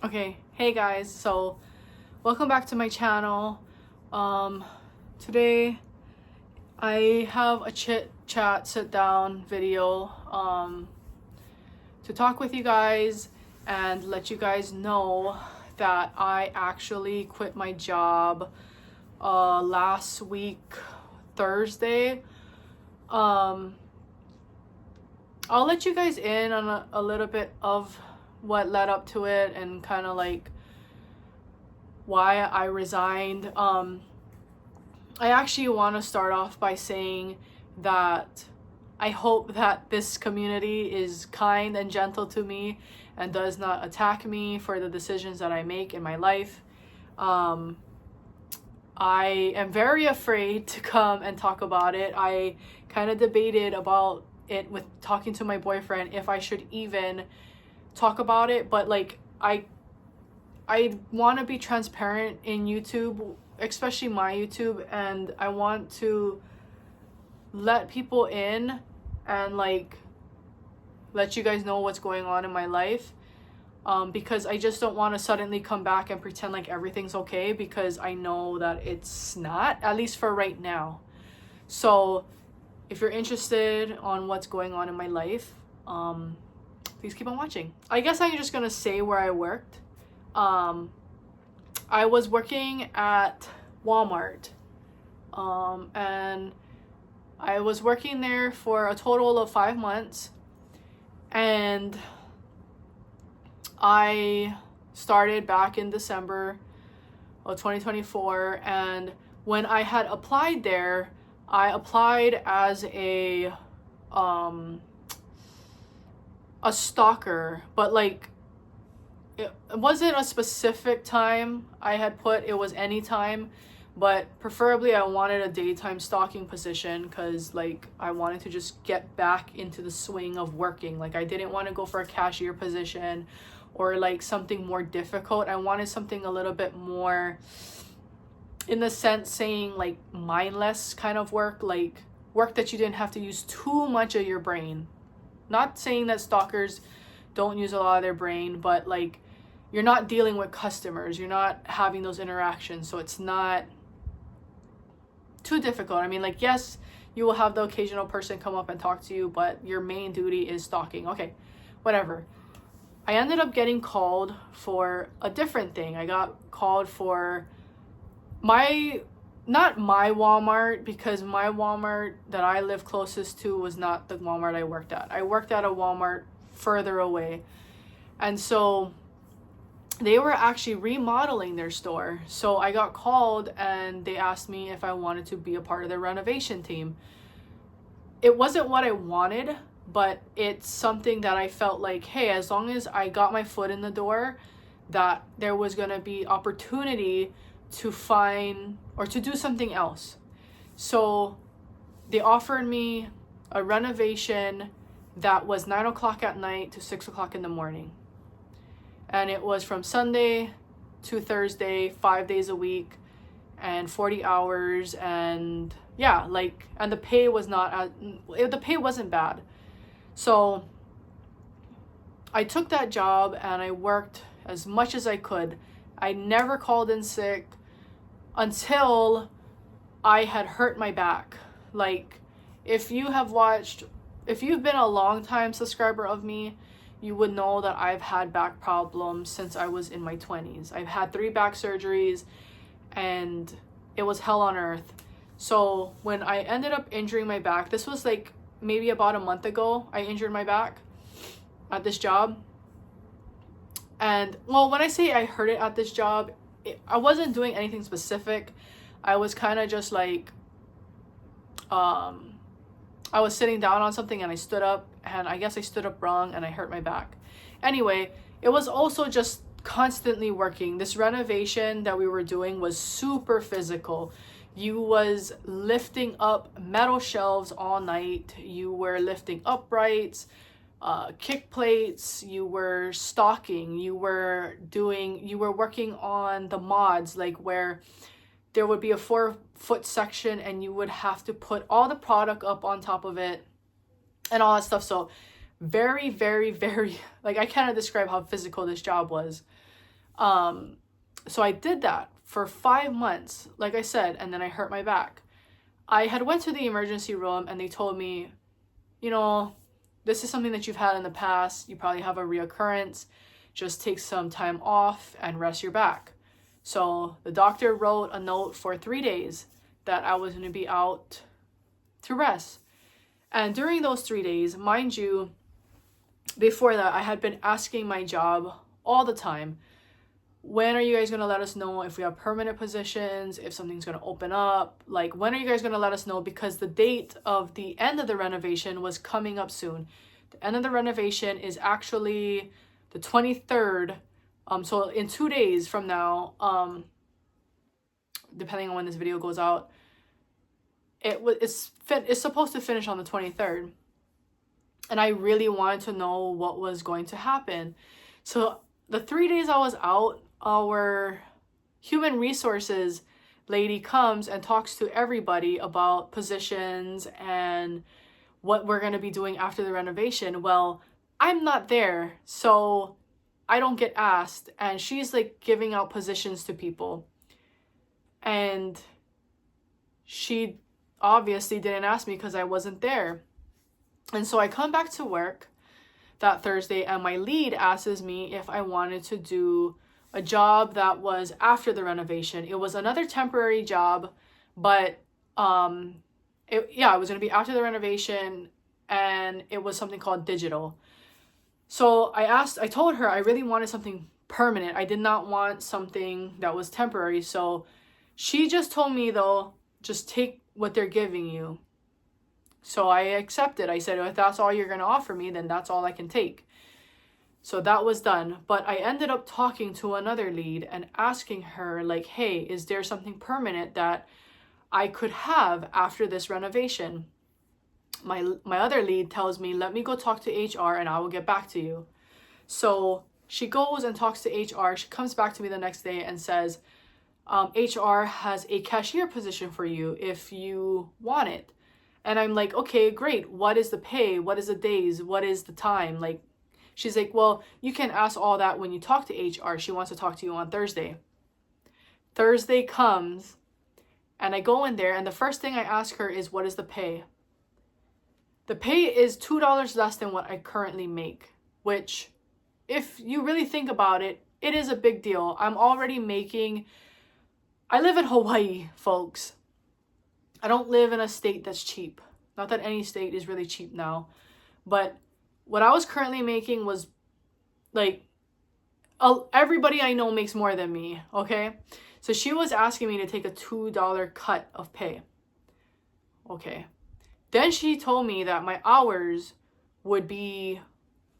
Okay, hey guys, so welcome back to my channel. Today I have a chit chat sit down video to talk with you guys and let you guys know that I actually quit my job last week Thursday. I'll let you guys in on a little bit of what led up to it and kind of like why I resigned. I actually want to start off by saying that I hope that this community is kind and gentle to me and does not attack me for the decisions that I make in my life. I am very afraid to come and talk about it. I kind of debated about it with talking to my boyfriend if I should even talk about it, but like I want to be transparent in YouTube, especially my YouTube, and I want to let people in and like let you guys know what's going on in my life, because I just don't want to suddenly come back and pretend like everything's okay, because I know that it's not, at least for right now. So if you're interested on what's going on in my life, please keep on watching. I guess I'm just gonna say where I worked. I was working at Walmart, and I was working there for a total of 5 months, and I started back in December of 2024, and when I had applied there, I applied as a stalker, but like it wasn't a specific time I had put, it was any time, but preferably I wanted a daytime stalking position because like I wanted to just get back into the swing of working. Like I didn't want to go for a cashier position or like something more difficult. I wanted something a little bit more, in the sense saying like mindless kind of work, like work that you didn't have to use too much of your brain. Not saying that stalkers don't use a lot of their brain, but like you're not dealing with customers, you're not having those interactions, so it's not too difficult. I mean, like, yes, you will have the occasional person come up and talk to you, but your main duty is stalking. Okay, whatever. I ended up getting called for a different thing. I got called for not my Walmart, because my Walmart that I live closest to was not the Walmart I worked at. I worked at a Walmart further away. And so they were actually remodeling their store. So I got called and they asked me if I wanted to be a part of the renovation team. It wasn't what I wanted, but it's something that I felt like, hey, as long as I got my foot in the door, that there was going to be opportunity to find or to do something else. So they offered me a renovation that was 9 o'clock at night to 6 o'clock in the morning. And it was from Sunday to Thursday, 5 days a week and 40 hours. And yeah, like, and the pay was the pay wasn't bad. So I took that job and I worked as much as I could. I never called in sick until I had hurt my back. Like, if you've been a long time subscriber of me, you would know that I've had back problems since I was in my 20s. I've had 3 back surgeries and it was hell on earth. So when I ended up injuring my back, this was like maybe about a month ago, I injured my back at this job. And well, when I say I hurt it at this job, I wasn't doing anything specific. I was kind of just like, I was sitting down on something and I stood up, and I guess I stood up wrong and I hurt my back. Anyway, it was also just constantly working. This renovation that we were doing was super physical. You was lifting up metal shelves all night. You were lifting uprights, kick plates, you were stocking, you were working on the mods, like where there would be a 4-foot section and you would have to put all the product up on top of it and all that stuff. So very, very, very, like, I cannot describe how physical this job was. So I did that for 5 months, like I said, and then I hurt my back. I had went to the emergency room and they told me, you know, this is something that you've had in the past. You probably have a reoccurrence. Just take some time off and rest your back. So the doctor wrote a note for 3 days that I was going to be out to rest. And during those 3 days, mind you, before that, I had been asking my job all the time, when are you guys going to let us know if we have permanent positions, if something's going to open up? Like, when are you guys going to let us know? Because the date of the end of the renovation was coming up soon. The end of the renovation is actually the 23rd. So in 2 days from now, depending on when this video goes out, it's supposed to finish on the 23rd. And I really wanted to know what was going to happen. So the 3 days I was out, our human resources lady comes and talks to everybody about positions and what we're going to be doing after the renovation. Well, I'm not there, so I don't get asked. And she's like giving out positions to people. And she obviously didn't ask me because I wasn't there. And so I come back to work that Thursday and my lead asks me if I wanted to do a job that was after the renovation. It was another temporary job, but it was going to be after the renovation, and it was something called digital. So I told her I really wanted something permanent. I did not want something that was temporary. So she just told me, though, just take what they're giving you. So I accepted. I said, if that's all you're going to offer me, then that's all I can take. So that was done. But I ended up talking to another lead and asking her, like, hey, is there something permanent that I could have after this renovation? My other lead tells me, let me go talk to HR and I will get back to you. So she goes and talks to HR. She comes back to me the next day and says, HR has a cashier position for you if you want it. And I'm like, okay, great. What is the pay? What is the days? What is the time? Like, she's like, well, you can ask all that when you talk to HR. She wants to talk to you on Thursday. Thursday comes and I go in there and the first thing I ask her is, what is the pay? The pay is $2 less than what I currently make, which if you really think about it, it is a big deal. I live in Hawaii, folks. I don't live in a state that's cheap. Not that any state is really cheap now. But what I was currently making was like, everybody I know makes more than me, okay? So she was asking me to take a $2 cut of pay. Okay. Then she told me that my hours would be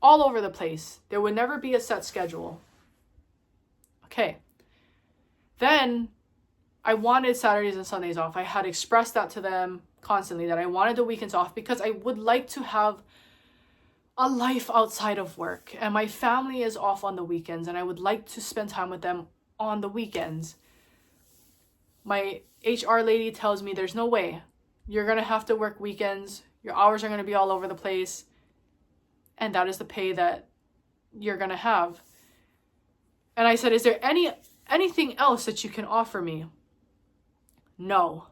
all over the place. There would never be a set schedule. Okay. Then I wanted Saturdays and Sundays off. I had expressed that to them constantly, that I wanted the weekends off because I would like to have a life outside of work. And my family is off on the weekends and I would like to spend time with them on the weekends. My HR lady tells me there's no way. You're going to have to work weekends. Your hours are going to be all over the place. And that is the pay that you're going to have. And I said, is there anything else that you can offer me? No.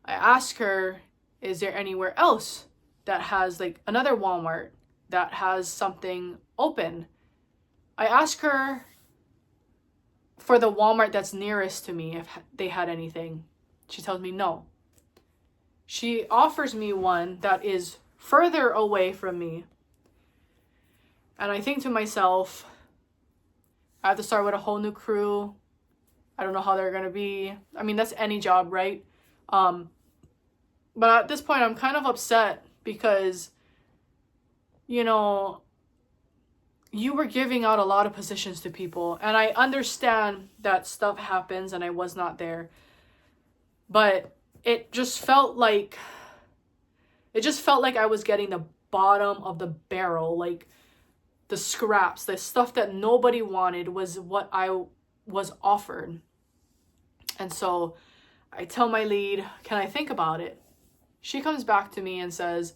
I asked her, is there anywhere else that has like another Walmart that has something open? I asked her for the Walmart that's nearest to me if they had anything. She tells me no. She offers me one that is further away from me. And I think to myself, I have to start with a whole new crew. I don't know how they're going to be. I mean, that's any job, right? But at this point, I'm kind of upset because, you know, you were giving out a lot of positions to people. And I understand that stuff happens and I was not there. But it just felt like I was getting the bottom of the barrel. Like the scraps, the stuff that nobody wanted was what I was offered. And so I tell my lead, can I think about it? She comes back to me and says,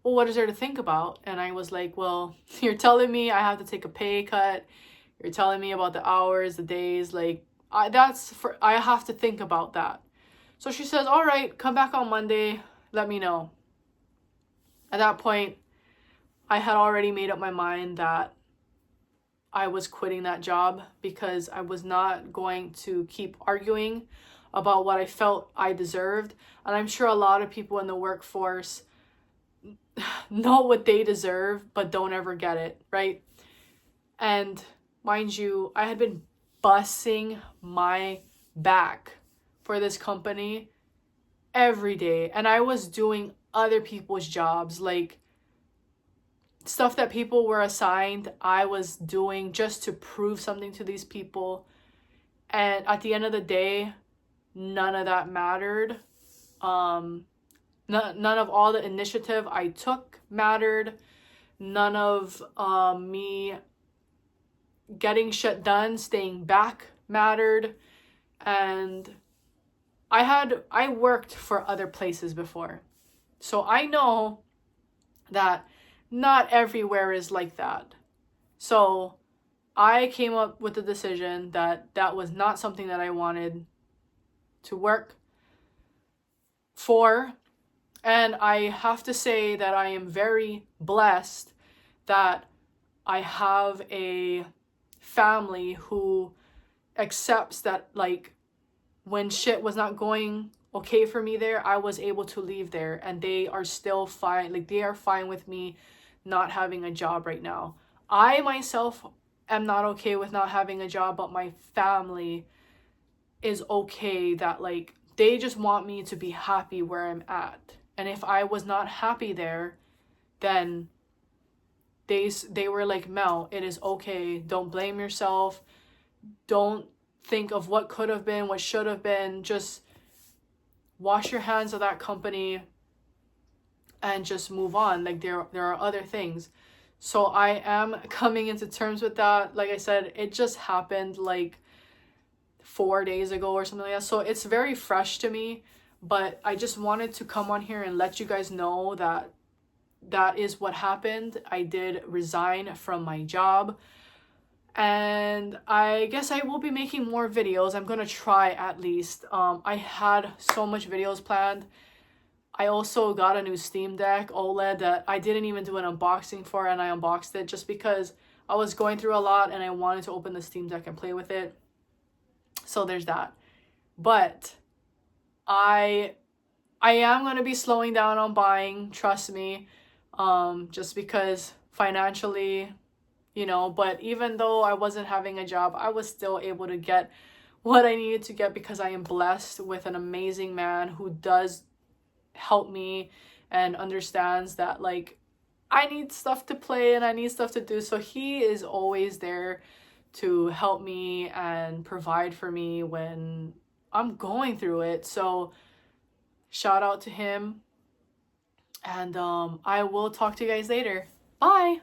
well, what is there to think about? And I was like, well, you're telling me I have to take a pay cut. You're telling me about the hours, the days, like I have to think about that. So she says, all right, come back on Monday, let me know. At that point, I had already made up my mind that I was quitting that job because I was not going to keep arguing about what I felt I deserved. And I'm sure a lot of people in the workforce know what they deserve, but don't ever get it, right? And mind you, I had been busting my back for this company every day. And I was doing other people's jobs, like stuff that people were assigned, I was doing just to prove something to these people. And at the end of the day, none of that mattered. None of all the initiative I took mattered. None of me getting shit done, staying back mattered. And I worked for other places before. So I know that not everywhere is like that. So I came up with the decision that that was not something that I wanted to work for. And I have to say that I am very blessed that I have a family who accepts that, like, when shit was not going okay for me there, I was able to leave there, and they are still fine. Like, they are fine with me not having a job right now. I myself am not okay with not having a job, but my family is okay that, like, they just want me to be happy where I'm at. And if I was not happy there, then they were like, Mel, it is okay. Don't blame yourself. Don't think of what could have been, what should have been. Just wash your hands of that company and just move on. Like, there are other things. So I am coming into terms with that. Like I said, it just happened like 4 days ago or something like that. So it's very fresh to me, but I just wanted to come on here and let you guys know that that is what happened. I did resign from my job, and I guess I will be making more videos. I'm gonna try at least. I had so much videos planned. I also got a new Steam Deck OLED that I didn't even do an unboxing for, and I unboxed it just because I was going through a lot and I wanted to open the Steam Deck and play with it. So there's that. But I am going to be slowing down on buying, trust me, just because financially, you know, but even though I wasn't having a job, I was still able to get what I needed to get because I am blessed with an amazing man who does help me and understands that, like, I need stuff to play and I need stuff to do. So he is always there to help me and provide for me when I'm going through it. So shout out to him. And I will talk to you guys later. Bye.